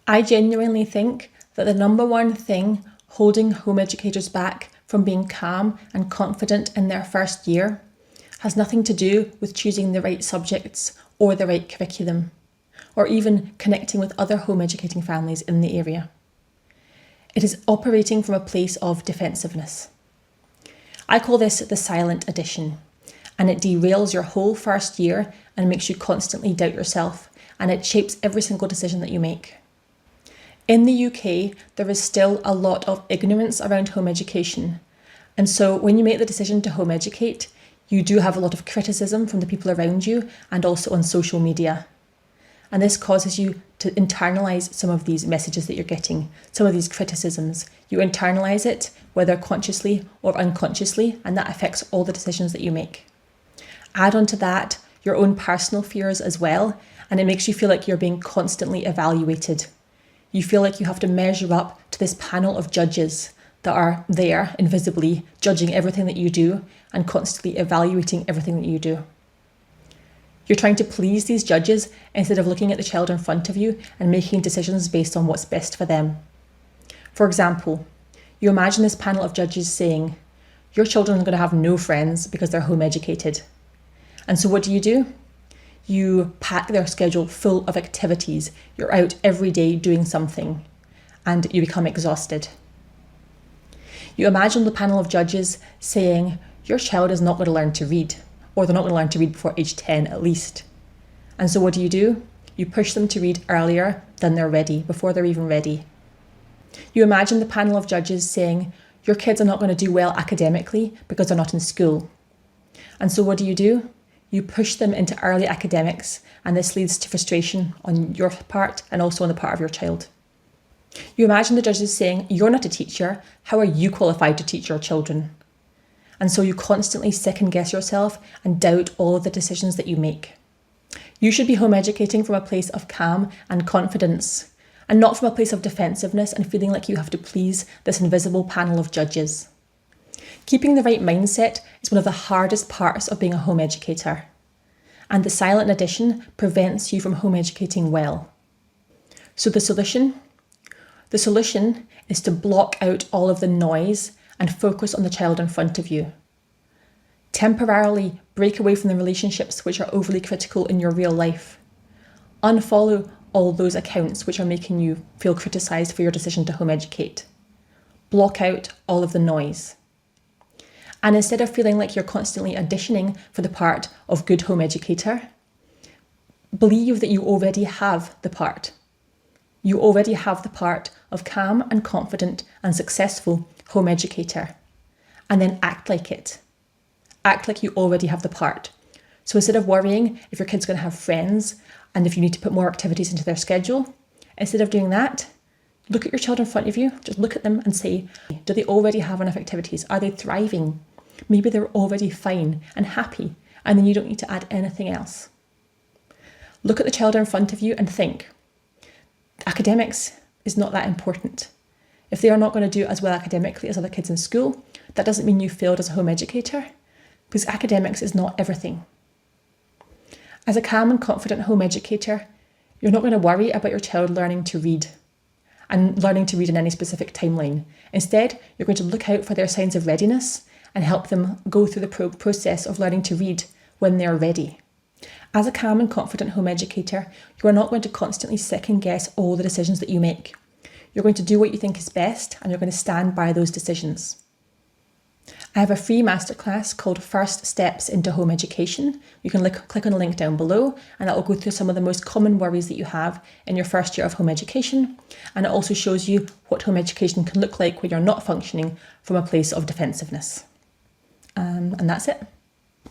I genuinely think that the number one thing holding home educators back from being calm and confident in their first year has nothing to do with choosing the right subjects or the right curriculum, or even connecting with other home educating families in the area. It is operating from a place of defensiveness. I call this the Silent Audition, and it derails your whole first year and makes you constantly doubt yourself, and it shapes every single decision that you make. In the UK, there is still a lot of ignorance around home education, and so when you make the decision to home educate, you do have a lot of criticism from the people around you and also on social media. And this causes you to internalise some of these messages that you're getting, some of these criticisms. You internalise it, whether consciously or unconsciously, and that affects all the decisions that you make. Add on to that your own personal fears as well, and it makes you feel like you're being constantly evaluated. You feel like you have to measure up to this panel of judges that are there invisibly, judging everything that you do and constantly evaluating everything that you do. You're trying to please these judges instead of looking at the child in front of you and making decisions based on what's best for them. For example, you imagine this panel of judges saying, your children are going to have no friends because they're home educated. And so what do? You pack their schedule full of activities. You're out every day doing something and you become exhausted. You imagine the panel of judges saying, your child is not going to learn to read, or they're not going to learn to read before age 10 at least. And so what do? You push them to read earlier than they're ready, before they're even ready. You imagine the panel of judges saying, your kids are not going to do well academically because they're not in school. And so what do? You push them into early academics, and this leads to frustration on your part and also on the part of your child. You imagine the judges saying, you're not a teacher, how are you qualified to teach your children? And so you constantly second guess yourself and doubt all of the decisions that you make. You should be home educating from a place of calm and confidence, and not from a place of defensiveness and feeling like you have to please this invisible panel of judges. Keeping the right mindset is one of the hardest parts of being a home educator, and the Silent Audition prevents you from home educating well. So the solution is to block out all of the noise and focus on the child in front of you. Temporarily break away from the relationships which are overly critical in your real life. Unfollow all those accounts which are making you feel criticised for your decision to home educate. Block out all of the noise. And instead of feeling like you're constantly auditioning for the part of good home educator, believe that you already have the part. You already have the part of calm and confident and successful home educator. And then act like it. Act like you already have the part. So instead of worrying if your kid's going to have friends and if you need to put more activities into their schedule, instead of doing that, look at your child in front of you, just look at them and say, do they already have enough activities? Are they thriving? Maybe they're already fine and happy, and then you don't need to add anything else. Look at the child in front of you and think, academics is not that important. If they are not going to do as well academically as other kids in school, that doesn't mean you failed as a home educator, because academics is not everything. As a calm and confident home educator, you're not going to worry about your child learning to read and learning to read in any specific timeline. Instead, you're going to look out for their signs of readiness and help them go through the process of learning to read when they're ready. As a calm and confident home educator, you are not going to constantly second guess all the decisions that you make. You're going to do what you think is best, and you're going to stand by those decisions. I have a free masterclass called First Steps into Home Education. You can click on the link down below, and that will go through some of the most common worries that you have in your first year of home education. And it also shows you what home education can look like when you're not functioning from a place of defensiveness. And that's it.